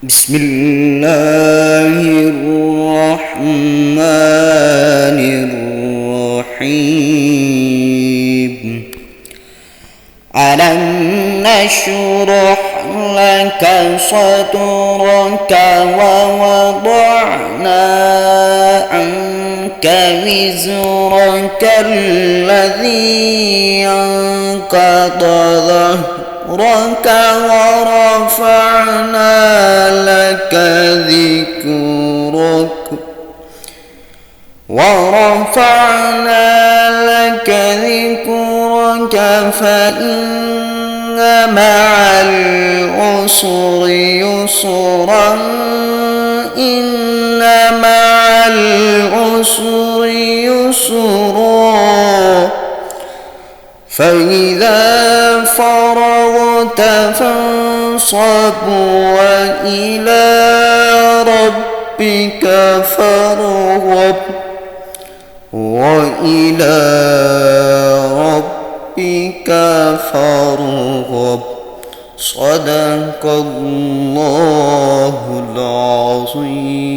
بسم الله الرحمن الرحيم. ألم نشرح لك صدرك ووضعنا عنك وزرك الذي أنقض ظهرك ورفعنا لك ذكرك فإن مع العسر يسرا إن مع العسر يسرا فإذا فرغت فانصب وإلى ربك فارغب صدق الله العظيم.